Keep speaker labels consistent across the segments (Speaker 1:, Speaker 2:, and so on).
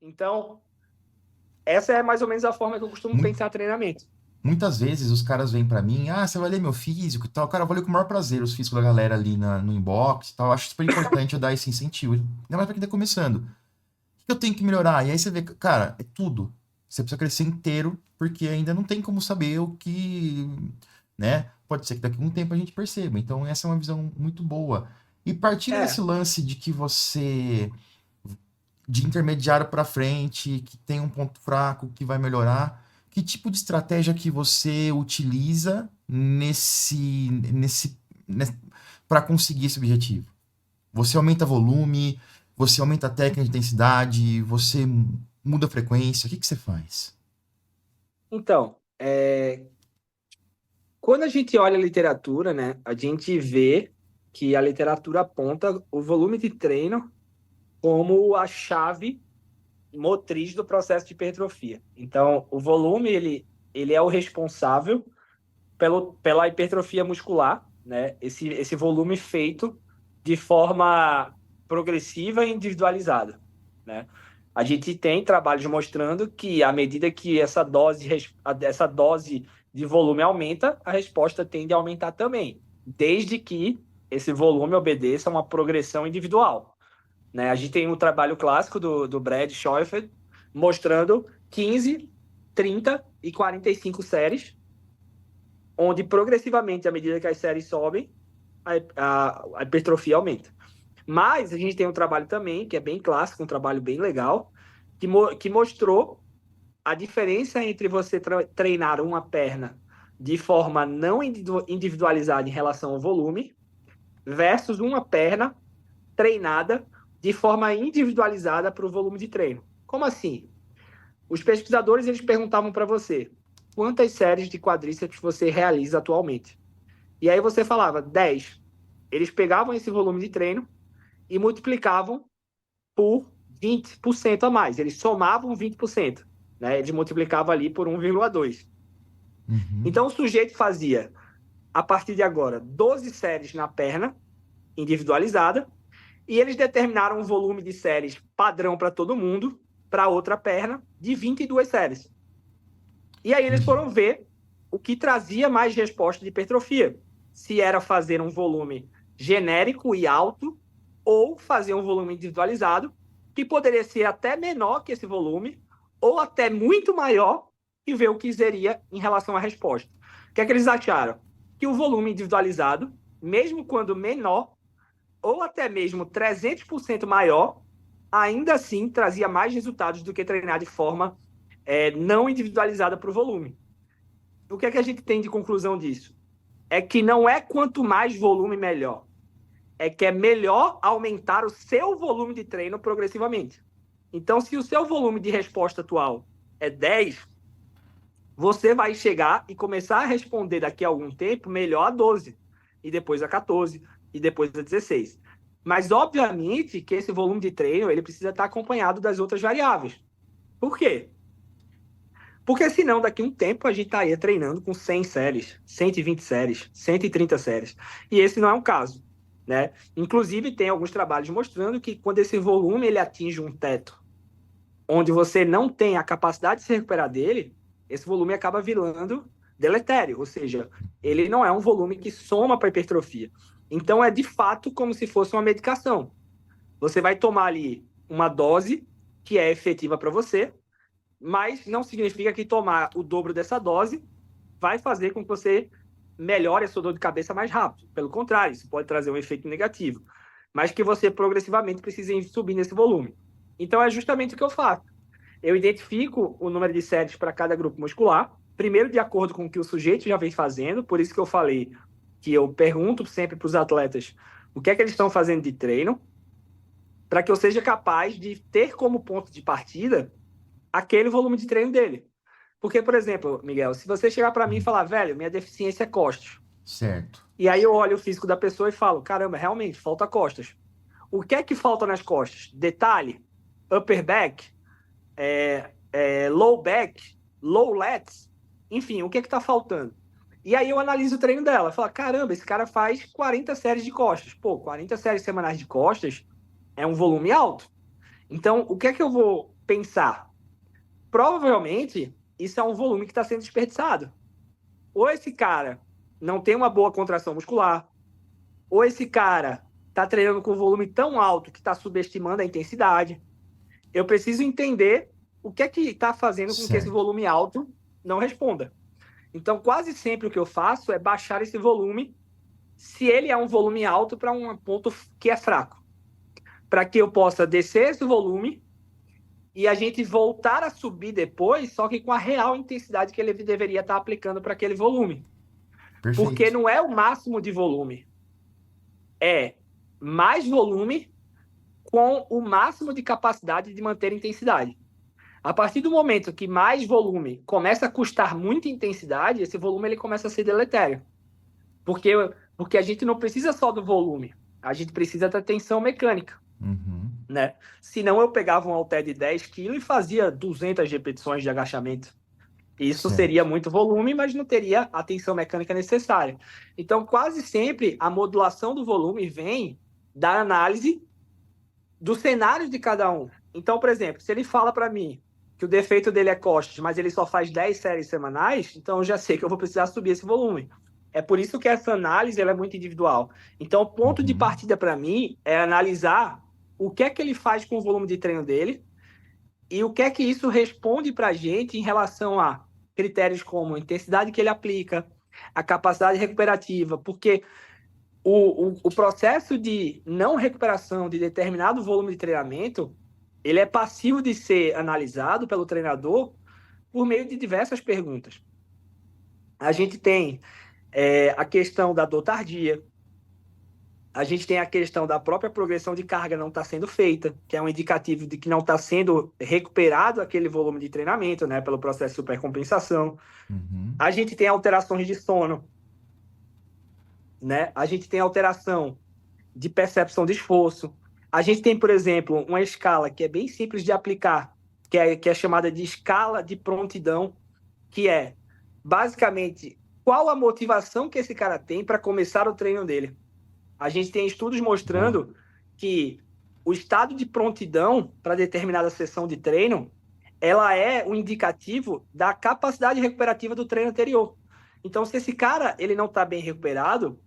Speaker 1: Então, essa é mais ou menos a forma que eu costumo pensar treinamento.
Speaker 2: Muitas vezes os caras vêm pra mim, você vai ler meu físico e tal. Cara, eu vou ler com o maior prazer os físicos da galera ali no inbox e tal. Eu acho super importante eu dar esse incentivo. Ainda mais pra quem tá começando. O que eu tenho que melhorar? E aí você vê, cara, é tudo. Você precisa crescer inteiro, porque ainda não tem como saber o que, né? Pode ser que daqui a um tempo a gente perceba. Então, essa é uma visão muito boa. E partindo desse
Speaker 1: É,
Speaker 2: lance de que você, de intermediário para frente, que tem um ponto fraco, que vai melhorar, que tipo de estratégia que você utiliza para conseguir esse objetivo? Você aumenta volume, você aumenta a técnica de intensidade, você muda a frequência, o que que você faz?
Speaker 1: então, quando a gente olha a literatura, né, a gente vê que a literatura aponta o volume de treino como a chave motriz do processo de hipertrofia. Então, o volume, ele é o responsável pela hipertrofia muscular, né? Esse volume feito de forma progressiva e individualizada, né? A gente tem trabalhos mostrando que à medida que essa dose de volume aumenta, a resposta tende a aumentar também, desde que esse volume obedeça a uma progressão individual, né? A gente tem um trabalho clássico do Brad Schoifeld mostrando 15, 30 e 45 séries, onde progressivamente, à medida que as séries sobem, a hipertrofia aumenta. Mas a gente tem um trabalho também, que é bem clássico, um trabalho bem legal, que mostrou a diferença entre você treinar uma perna de forma não individualizada em relação ao volume versus uma perna treinada de forma individualizada para o volume de treino. Como assim? Os pesquisadores eles perguntavam para você quantas séries de quadríceps você realiza atualmente. E aí você falava 10. Eles pegavam esse volume de treino e multiplicavam por 20% a mais. Eles somavam 20%. Né? Eles multiplicavam ali por 1,2.
Speaker 2: Uhum.
Speaker 1: Então o sujeito fazia, a partir de agora, 12 séries na perna, individualizada, e eles determinaram um volume de séries padrão para todo mundo, para outra perna, de 22 séries. E aí eles
Speaker 2: Entendi.
Speaker 1: foram ver o que trazia mais resposta de hipertrofia. Se era fazer um volume genérico e alto, ou fazer um volume individualizado, que poderia ser até menor que esse volume, ou até muito maior, e ver o que seria em relação à resposta. O que é que eles acharam? Que o volume individualizado, mesmo quando menor, ou até mesmo 300% maior, ainda assim trazia mais resultados do que treinar de forma não individualizada para o volume. O que é que a gente tem de conclusão disso? É que não é quanto mais volume, melhor. É que é melhor aumentar o seu volume de treino progressivamente. Então, se o seu volume de resposta atual é 10, você vai chegar e começar a responder daqui a algum tempo melhor a 12, e depois a 14, e depois a 16. Mas, obviamente, que esse volume de treino ele precisa estar acompanhado das outras variáveis. Por quê? Porque senão, daqui a um tempo, a gente estaria treinando com 100 séries, 120 séries, 130 séries. E esse não é um caso, né? Inclusive, tem alguns trabalhos mostrando que quando esse volume ele atinge um teto, onde você não tem a capacidade de se recuperar dele, esse volume acaba virando deletério, ou seja, ele não é um volume que soma para a hipertrofia. Então, é de fato como se fosse uma medicação. Você vai tomar ali uma dose que é efetiva para você, mas não significa que tomar o dobro dessa dose vai fazer com que você melhore a sua dor de cabeça mais rápido. Pelo contrário, isso pode trazer um efeito negativo, mas que você progressivamente precisa subir nesse volume. Então é justamente o que eu faço. Eu identifico o número de séries para cada grupo muscular, primeiro de acordo com o que o sujeito já vem fazendo, por isso que eu falei que eu pergunto sempre para os atletas o que é que eles estão fazendo de treino, para que eu seja capaz de ter como ponto de partida aquele volume de treino dele. Porque, por exemplo, Miguel, se você chegar para mim e falar, velho, minha deficiência é costas,
Speaker 2: Certo.
Speaker 1: e aí eu olho o físico da pessoa e falo, caramba, realmente, falta costas. O que é que falta nas costas? Detalhe, upper back, low back, low lats, enfim, o que é que tá faltando? E aí eu analiso o treino dela, falo, caramba, esse cara faz 40 séries de costas. Pô, 40 séries semanais de costas é um volume alto. Então, o que é que eu vou pensar, provavelmente isso é um volume que está sendo desperdiçado. Ou esse cara não tem uma boa contração muscular, ou esse cara está treinando com um volume tão alto que está subestimando a intensidade. Eu preciso entender o que é que está fazendo com que esse
Speaker 2: Certo.
Speaker 1: volume alto não responda. Então, quase sempre o que eu faço é baixar esse volume, se ele é um volume alto, para um ponto que é fraco, para que eu possa descer esse volume e a gente voltar a subir depois, só que com a real intensidade que ele deveria estar aplicando para aquele volume. Porque
Speaker 2: Perfeito.
Speaker 1: não é o máximo de volume, é mais volume com o máximo de capacidade de manter intensidade. A partir do momento que mais volume começa a custar muita intensidade, esse volume ele começa a ser deletério. Porque a gente não precisa só do volume, a gente precisa da tensão mecânica.
Speaker 2: Uhum.
Speaker 1: Né? Senão eu pegava um halter de 10 kg e fazia 200 repetições de agachamento. Isso seria
Speaker 2: Certo.
Speaker 1: muito volume, mas não teria a tensão mecânica necessária. Então, quase sempre, a modulação do volume vem da análise dos cenários de cada um. Então, por exemplo, se ele fala para mim que o defeito dele é costas, mas ele só faz 10 séries semanais, então eu já sei que eu vou precisar subir esse volume. É por isso que essa análise ela é muito individual. Então, o ponto de
Speaker 2: Uhum.
Speaker 1: partida para mim é analisar o que é que ele faz com o volume de treino dele e o que é que isso responde para a gente em relação a critérios como a intensidade que ele aplica, a capacidade recuperativa, porque o processo de não recuperação de determinado volume de treinamento, ele é passivo de ser analisado pelo treinador por meio de diversas perguntas. A gente tem a questão da dor tardia, a gente tem a questão da própria progressão de carga não estar sendo feita, que é um indicativo de que não está sendo recuperado aquele volume de treinamento, né, pelo processo de supercompensação.
Speaker 2: Uhum.
Speaker 1: A gente tem alterações de sono, né? A gente tem alteração de percepção de esforço. A gente tem, por exemplo, uma escala que é bem simples de aplicar, que é chamada de escala de prontidão, que é basicamente qual a motivação que esse cara tem para começar o treino dele. A gente tem estudos
Speaker 2: Boa.
Speaker 1: mostrando que o estado de prontidão para determinada sessão de treino, ela é um indicativo da capacidade recuperativa do treino anterior. Então, se esse cara ele não está bem recuperado,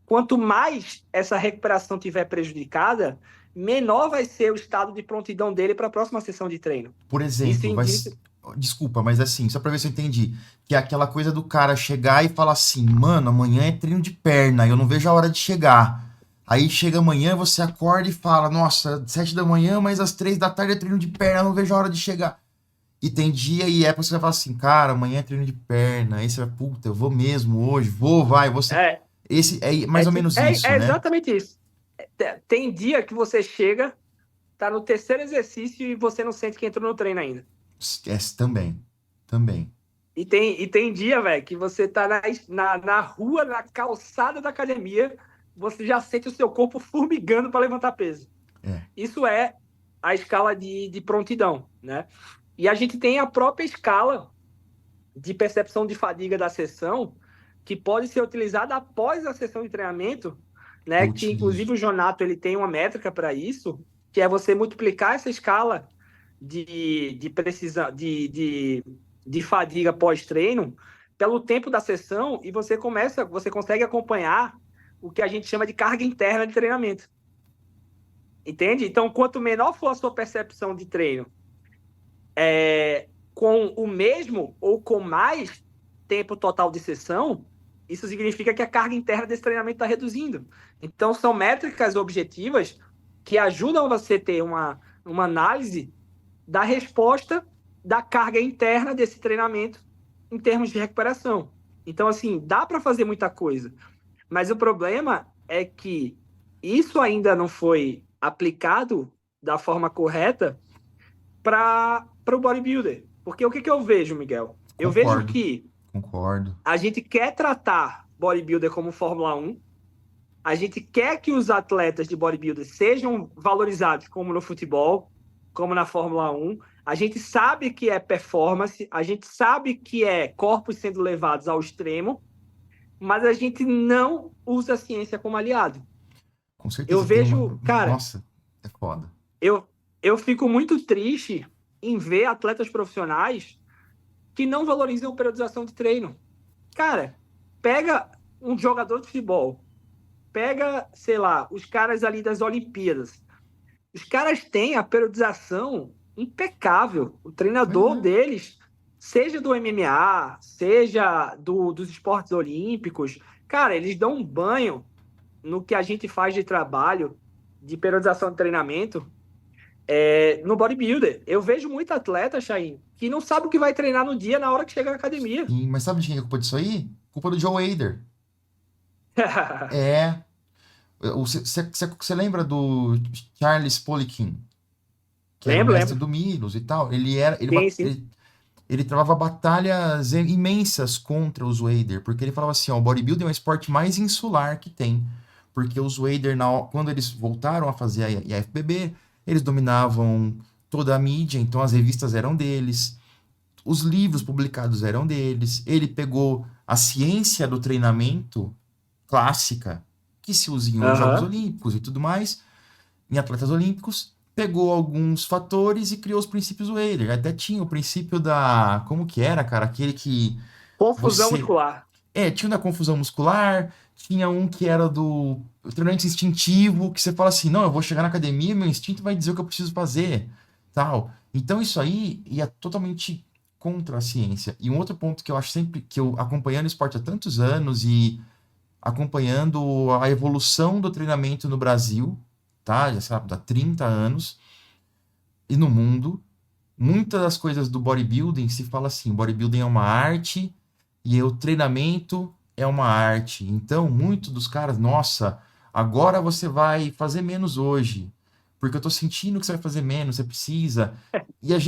Speaker 1: quanto mais essa recuperação tiver prejudicada, menor vai ser o estado de prontidão dele para a próxima sessão de treino.
Speaker 2: Por
Speaker 1: Isso
Speaker 2: exemplo,
Speaker 1: indica.
Speaker 2: desculpa, mas assim, só pra ver se eu entendi. Que é aquela coisa do cara chegar e falar assim, mano, amanhã é treino de perna, eu não vejo a hora de chegar. Aí chega amanhã, você acorda e fala, nossa, 7 da manhã, mas às 3 da tarde é treino de perna, eu não vejo a hora de chegar. E tem dia e época que você vai falar assim, cara, amanhã é treino de perna. Aí você vai, puta, eu vou mesmo hoje, vou, vai, você.
Speaker 1: É,
Speaker 2: Esse é mais
Speaker 1: é,
Speaker 2: ou
Speaker 1: tipo,
Speaker 2: menos
Speaker 1: é,
Speaker 2: isso,
Speaker 1: é
Speaker 2: né?
Speaker 1: exatamente isso. Tem dia que você chega, tá no terceiro exercício e você não sente que entrou no treino ainda.
Speaker 2: Esquece também. Também.
Speaker 1: E tem dia, velho, que você tá na rua, na calçada da academia, você já sente o seu corpo formigando para levantar peso.
Speaker 2: É.
Speaker 1: Isso é a escala de prontidão, né? E a gente tem a própria escala de percepção de fadiga da sessão, que pode ser utilizada após a sessão de treinamento, né?
Speaker 2: Eu
Speaker 1: Que
Speaker 2: utilizo.
Speaker 1: inclusive o Jonato ele tem uma métrica para isso, que é você multiplicar essa escala de precisão de fadiga pós-treino pelo tempo da sessão e você consegue acompanhar o que a gente chama de carga interna de treinamento. Entende? Então, quanto menor for a sua percepção de treino, com o mesmo ou com mais tempo total de sessão, isso significa que a carga interna desse treinamento está reduzindo. Então, são métricas objetivas que ajudam você a ter uma análise da resposta da carga interna desse treinamento em termos de recuperação. Então, assim, dá para fazer muita coisa, mas o problema é que isso ainda não foi aplicado da forma correta para o bodybuilder. Porque o que eu vejo, Miguel? Eu vejo
Speaker 2: Concordo.
Speaker 1: que
Speaker 2: Concordo.
Speaker 1: a gente quer tratar bodybuilder como Fórmula 1, a gente quer que os atletas de bodybuilder sejam valorizados como no futebol, como na Fórmula 1. A gente sabe que é performance, a gente sabe que é corpos sendo levados ao extremo, mas a gente não usa a ciência como aliado.
Speaker 2: Com
Speaker 1: Eu
Speaker 2: certeza tem uma.
Speaker 1: vejo, cara,
Speaker 2: Nossa, é foda.
Speaker 1: eu, eu fico muito triste em ver atletas profissionais que não valorizam periodização de treino. Cara, pega um jogador de futebol, pega, sei lá, os caras ali das Olimpíadas. Os caras têm a periodização impecável. O
Speaker 2: Pois
Speaker 1: treinador
Speaker 2: é.
Speaker 1: deles, seja do MMA, seja dos esportes olímpicos, cara, eles dão um banho no que a gente faz de trabalho, de periodização de treinamento, no bodybuilder. Eu vejo muito atleta, Chain, que não sabe o que vai treinar no dia na hora que chega na academia.
Speaker 2: Sim, mas sabe de quem é a culpa disso aí? Culpa do Joe Hader. É. Você lembra do Charles Poliquin, que era o
Speaker 1: Lembro,
Speaker 2: mestre
Speaker 1: lembro.
Speaker 2: do Milos e tal? Ele era,
Speaker 1: Sim, sim.
Speaker 2: ele travava batalhas imensas contra os Wader, porque ele falava assim, ó, o bodybuilding é o esporte mais insular que tem, porque os Wader, quando eles voltaram a fazer a IFBB, eles dominavam toda a mídia, então as revistas eram deles, os livros publicados eram deles, ele pegou a ciência do treinamento clássica, que se usa em Jogos
Speaker 1: Aham.
Speaker 2: Olímpicos e tudo mais, em atletas olímpicos, pegou alguns fatores e criou os princípios Whaler. Até tinha o princípio da. Como que era, cara? Aquele que
Speaker 1: Confusão
Speaker 2: você.
Speaker 1: muscular.
Speaker 2: Tinha o da confusão muscular, tinha um que era do treinamento instintivo, que você fala assim: não, eu vou chegar na academia, meu instinto vai dizer o que eu preciso fazer, tal. Então isso aí ia totalmente contra a ciência. E um outro ponto que eu acho sempre que eu acompanhando o esporte há tantos anos e acompanhando a evolução do treinamento no Brasil, tá? Já sabe, há 30 anos, e no mundo, muitas das coisas do bodybuilding se fala assim, bodybuilding é uma arte e o treinamento é uma arte. Então, muitos dos caras, nossa, agora você vai fazer menos hoje, porque eu tô sentindo que você vai fazer menos, você precisa. E a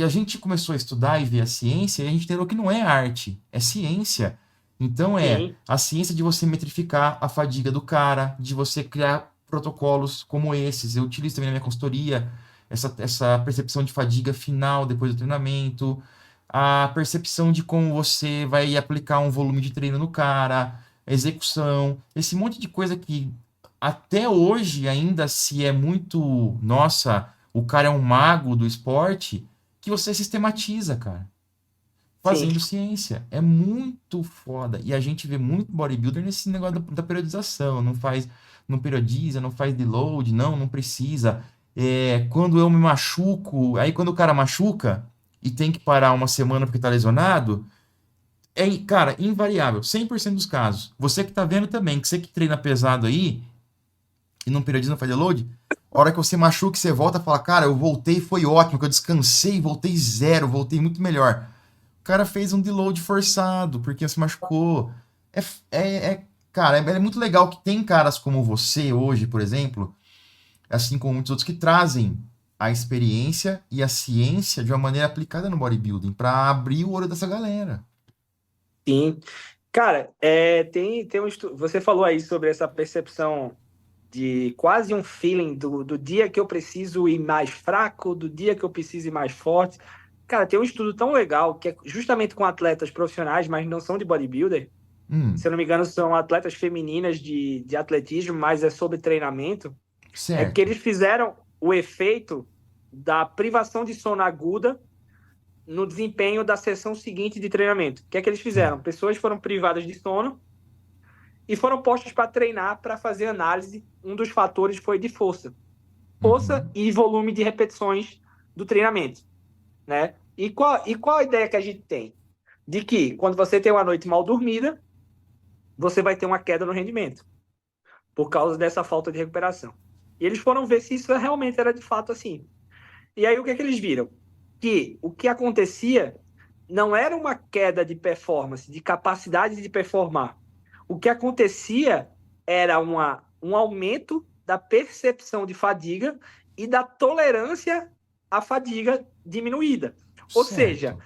Speaker 2: gente começou a estudar e ver a ciência e a gente entendeu que não é arte, é ciência. Então é
Speaker 1: Sim.
Speaker 2: a ciência de você metrificar a fadiga do cara, de você criar protocolos como esses. Eu utilizo também na minha consultoria essa percepção de fadiga final depois do treinamento, a percepção de como você vai aplicar um volume de treino no cara, execução, esse monte de coisa que até hoje ainda se é muito, nossa, o cara é um mago do esporte, que você sistematiza, cara,
Speaker 1: Sim.
Speaker 2: fazendo ciência. É muito foda. E a gente vê muito bodybuilder nesse negócio da periodização. Não faz, não periodiza, não faz deload, não precisa. Quando eu me machuco, aí quando o cara machuca e tem que parar uma semana porque tá lesionado, cara, invariável, 100% dos casos. Você que tá vendo também, que você que treina pesado aí e não periodiza, não faz deload, a hora que você machuca, você volta e fala, cara, eu voltei, foi ótimo, que eu descansei, voltei zero, voltei muito melhor. O cara fez um deload forçado, porque se machucou. É, cara, é muito legal que tem caras como você hoje, por exemplo, assim como muitos outros, que trazem a experiência e a ciência de uma maneira aplicada no bodybuilding, para abrir o olho dessa galera.
Speaker 1: Sim. Cara, tem um estudo. Você falou aí sobre essa percepção de quase um feeling do dia que eu preciso ir mais fraco, do dia que eu preciso ir mais forte. Cara, tem um estudo tão legal que é justamente com atletas profissionais, mas não são de bodybuilder. Se
Speaker 2: Hum,
Speaker 1: eu não me engano, são atletas femininas de atletismo, mas é sobre treinamento. É que
Speaker 2: certo.
Speaker 1: eles fizeram o efeito da privação de sono aguda no desempenho da sessão seguinte de treinamento. O que é que eles fizeram?
Speaker 2: Tá.
Speaker 1: Pessoas foram privadas de sono e foram postos para treinar para fazer análise. Um dos fatores foi de força. Força
Speaker 2: Uhum.
Speaker 1: e volume de repetições do treinamento, né? E qual a ideia que a gente tem? De que quando você tem uma noite mal dormida, você vai ter uma queda no rendimento por causa dessa falta de recuperação. E eles foram ver se isso realmente era de fato assim. E aí o que é que eles viram? Que o que acontecia não era uma queda de performance, de capacidade de performar. O que acontecia era um aumento da percepção de fadiga e da tolerância à fadiga diminuída. Ou seja,
Speaker 2: Certo.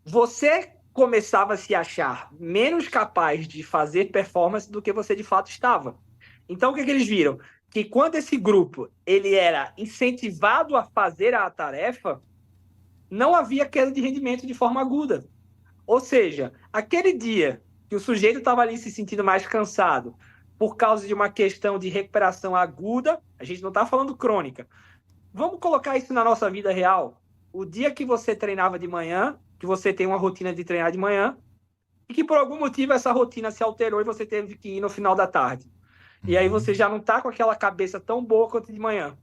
Speaker 1: você começava a se achar menos capaz de fazer performance do que você de fato estava. Então, o que, é que eles viram? Que quando esse grupo ele era incentivado a fazer a tarefa, não havia queda de rendimento de forma aguda. Ou seja, aquele dia que o sujeito estava ali se sentindo mais cansado por causa de uma questão de recuperação aguda, a gente não está falando crônica, vamos colocar isso na nossa vida real. O dia que você treinava de manhã, que você tem uma rotina de treinar de manhã, e que por algum motivo essa rotina se alterou e você teve que ir no final da tarde. E aí você já não tá com aquela cabeça tão boa quanto de manhã.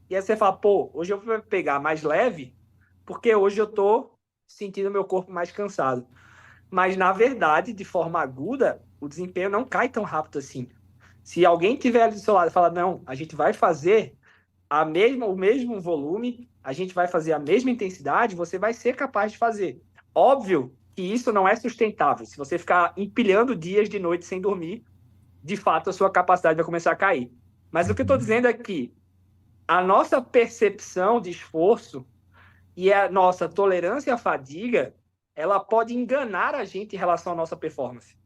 Speaker 1: E aí você fala, pô, hoje eu vou pegar mais leve, porque hoje eu tô sentindo meu corpo mais cansado. Mas, na verdade, de forma aguda, o desempenho não cai tão rápido assim. Se alguém tiver ali do seu lado e falar, não, a gente vai fazer o mesmo volume, a gente vai fazer a mesma intensidade, você vai ser capaz de fazer. Óbvio que isso não é sustentável. Se você ficar empilhando dias de noite sem dormir, de fato a sua capacidade vai começar a cair. Mas o que eu estou dizendo é que a nossa percepção de esforço e a nossa tolerância à fadiga, ela pode enganar a gente em relação à nossa performance.